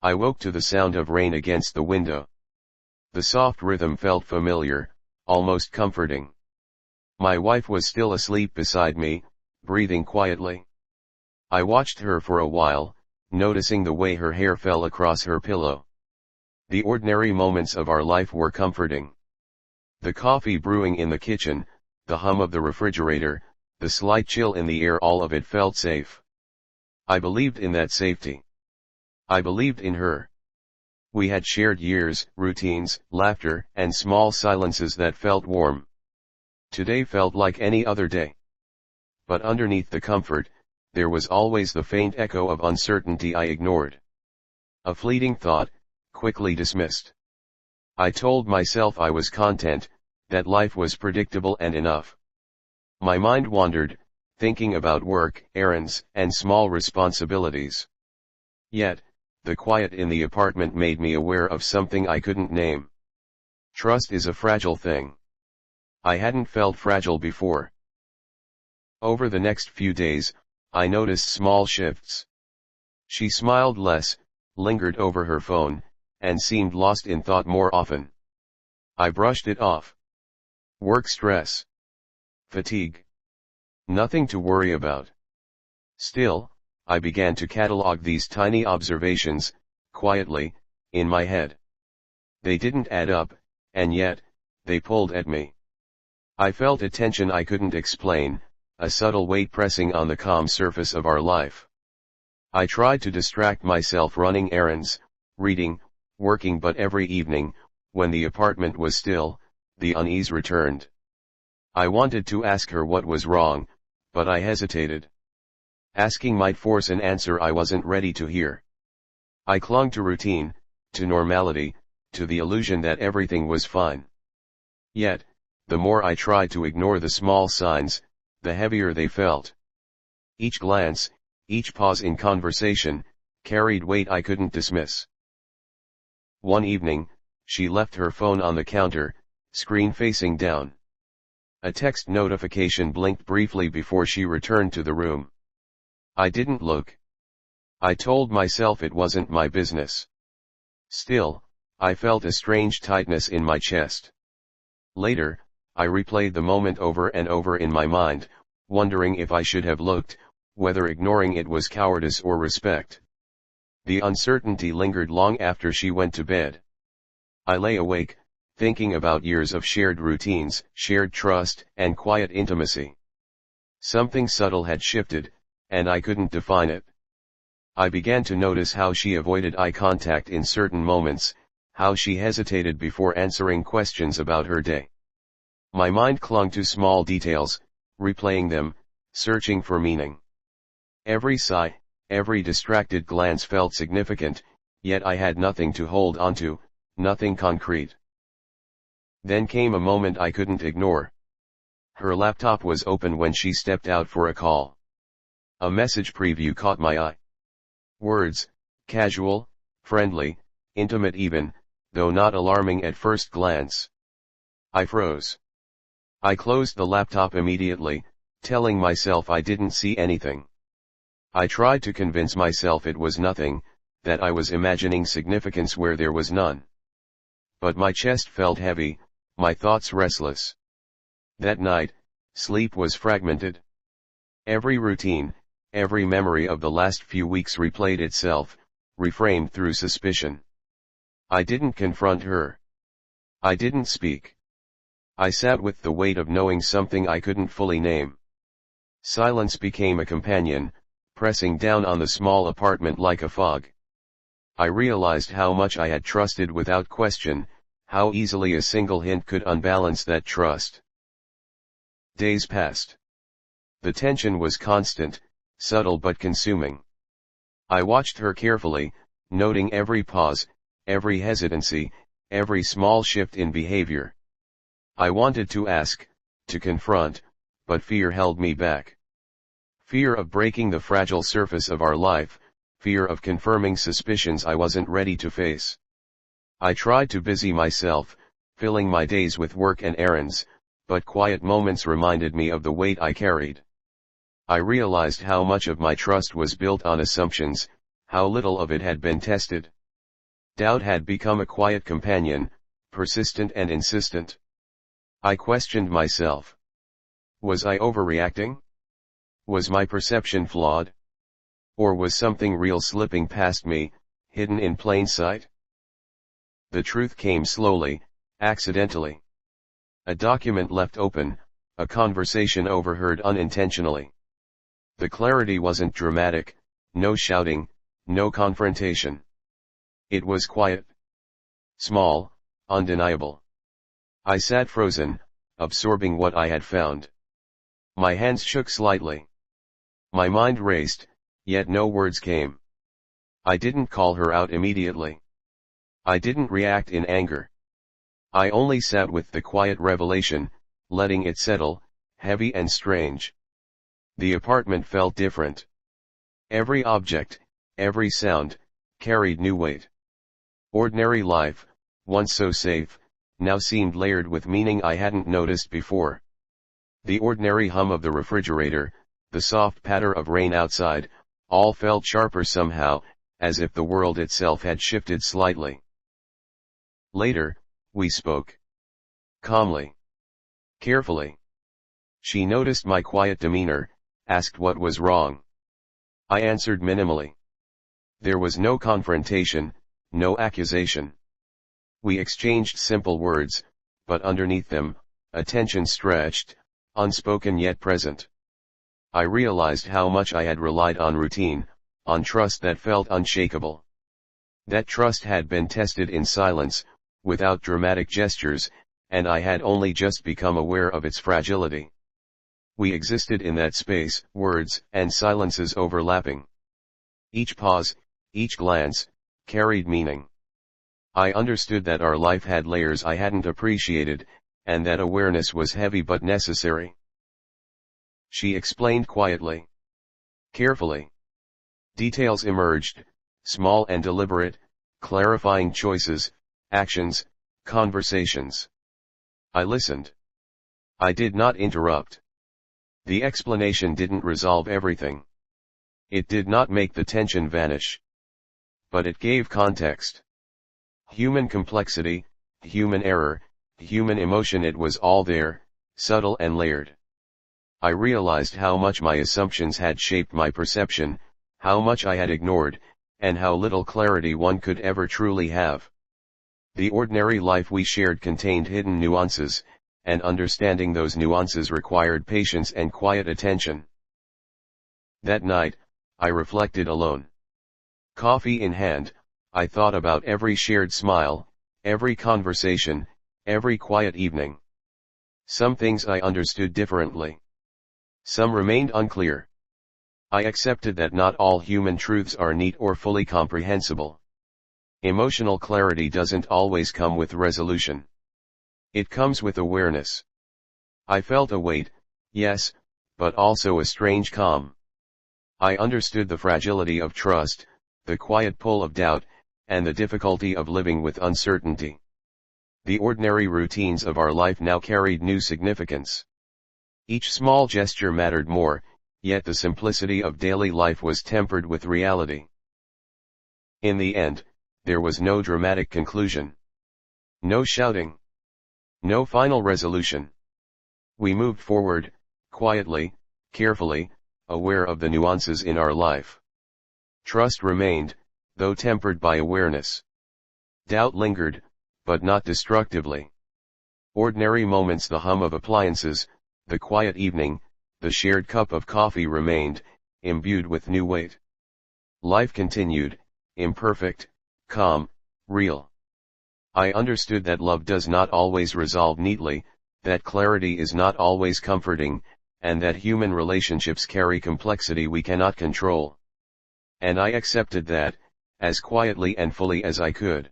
I woke to the sound of rain against the window. The soft rhythm felt familiar, almost comforting. My wife was still asleep beside me, breathing quietly. I watched her for a while, noticing the way her hair fell across her pillow. The ordinary moments of our life were comforting. The coffee brewing in the kitchen, the hum of the refrigerator, the slight chill in the air, all of it felt safe. I believed in that safety. I believed in her. We had shared years, routines, laughter, and small silences that felt warm. Today felt like any other day. But underneath the comfort, there was always the faint echo of uncertainty I ignored. A fleeting thought, quickly dismissed. I told myself I was content, that life was predictable and enough. My mind wandered, thinking about work, errands, and small responsibilities. Yet, the quiet in the apartment made me aware of something I couldn't name. Trust is a fragile thing. I hadn't felt fragile before. Over the next few days, I noticed small shifts. She smiled less, lingered over her phone, and seemed lost in thought more often. I brushed it off. Work stress. Fatigue. Nothing to worry about. Still, I began to catalog these tiny observations, quietly, in my head. They didn't add up, and yet, they pulled at me. I felt a tension I couldn't explain, a subtle weight pressing on the calm surface of our life. I tried to distract myself running errands, reading, working, but every evening, when the apartment was still, the unease returned. I wanted to ask her what was wrong, but I hesitated. Asking might force an answer I wasn't ready to hear. I clung to routine, to normality, to the illusion that everything was fine. Yet, the more I tried to ignore the small signs, the heavier they felt. Each glance, each pause in conversation, carried weight I couldn't dismiss. One evening, she left her phone on the counter, screen facing down. A text notification blinked briefly before she returned to the room. I didn't look. I told myself it wasn't my business. Still, I felt a strange tightness in my chest. Later, I replayed the moment over and over in my mind, wondering if I should have looked, whether ignoring it was cowardice or respect. The uncertainty lingered long after she went to bed. I lay awake, thinking about years of shared routines, shared trust, and quiet intimacy. Something subtle had shifted, and I couldn't define it. I began to notice how she avoided eye contact in certain moments, how she hesitated before answering questions about her day. My mind clung to small details, replaying them, searching for meaning. Every sigh, every distracted glance felt significant, yet I had nothing to hold onto, nothing concrete. Then came a moment I couldn't ignore. Her laptop was open when she stepped out for a call. A message preview caught my eye. Words, casual, friendly, intimate even, though not alarming at first glance. I froze. I closed the laptop immediately, telling myself I didn't see anything. I tried to convince myself it was nothing, that I was imagining significance where there was none. But my chest felt heavy, my thoughts restless. That night, sleep was fragmented. Every routine, every memory of the last few weeks replayed itself, reframed through suspicion. I didn't confront her. I didn't speak. I sat with the weight of knowing something I couldn't fully name. Silence became a companion, pressing down on the small apartment like a fog. I realized how much I had trusted without question, how easily a single hint could unbalance that trust. Days passed. The tension was constant, subtle but consuming. I watched her carefully, noting every pause, every hesitancy, every small shift in behavior. I wanted to ask, to confront, but fear held me back. Fear of breaking the fragile surface of our life, fear of confirming suspicions I wasn't ready to face. I tried to busy myself, filling my days with work and errands, but quiet moments reminded me of the weight I carried. I realized how much of my trust was built on assumptions, how little of it had been tested. Doubt had become a quiet companion, persistent and insistent. I questioned myself. Was I overreacting? Was my perception flawed? Or was something real slipping past me, hidden in plain sight? The truth came slowly, accidentally. A document left open, a conversation overheard unintentionally. The clarity wasn't dramatic, no shouting, no confrontation. It was quiet. Small, undeniable. I sat frozen, absorbing what I had found. My hands shook slightly. My mind raced, yet no words came. I didn't call her out immediately. I didn't react in anger. I only sat with the quiet revelation, letting it settle, heavy and strange. The apartment felt different. Every object, every sound, carried new weight. Ordinary life, once so safe, now seemed layered with meaning I hadn't noticed before. The ordinary hum of the refrigerator, the soft patter of rain outside, all felt sharper somehow, as if the world itself had shifted slightly. Later, we spoke. Calmly. Carefully. She noticed my quiet demeanor, asked what was wrong. I answered minimally. There was no confrontation, no accusation. We exchanged simple words, but underneath them, a tension stretched, unspoken yet present. I realized how much I had relied on routine, on trust that felt unshakable. That trust had been tested in silence, without dramatic gestures, and I had only just become aware of its fragility. We existed in that space, words and silences overlapping. Each pause, each glance, carried meaning. I understood that our life had layers I hadn't appreciated, and that awareness was heavy but necessary. She explained quietly. Carefully. Details emerged, small and deliberate, clarifying choices, actions, conversations. I listened. I did not interrupt. The explanation didn't resolve everything. It did not make the tension vanish. But it gave context. Human complexity, human error, human emotion, it was all there, subtle and layered. I realized how much my assumptions had shaped my perception, how much I had ignored, and how little clarity one could ever truly have. The ordinary life we shared contained hidden nuances, and understanding those nuances required patience and quiet attention. That night, I reflected alone. Coffee in hand, I thought about every shared smile, every conversation, every quiet evening. Some things I understood differently. Some remained unclear. I accepted that not all human truths are neat or fully comprehensible. Emotional clarity doesn't always come with resolution. It comes with awareness. I felt a weight, yes, but also a strange calm. I understood the fragility of trust, the quiet pull of doubt, and the difficulty of living with uncertainty. The ordinary routines of our life now carried new significance. Each small gesture mattered more, yet the simplicity of daily life was tempered with reality. In the end, there was no dramatic conclusion. No shouting. No final resolution. We moved forward, quietly, carefully, aware of the nuances in our life. Trust remained, though tempered by awareness. Doubt lingered, but not destructively. Ordinary moments, the hum of appliances, the quiet evening, the shared cup of coffee remained, imbued with new weight. Life continued, imperfect, calm, real. I understood that love does not always resolve neatly, that clarity is not always comforting, and that human relationships carry complexity we cannot control. And I accepted that, as quietly and fully as I could.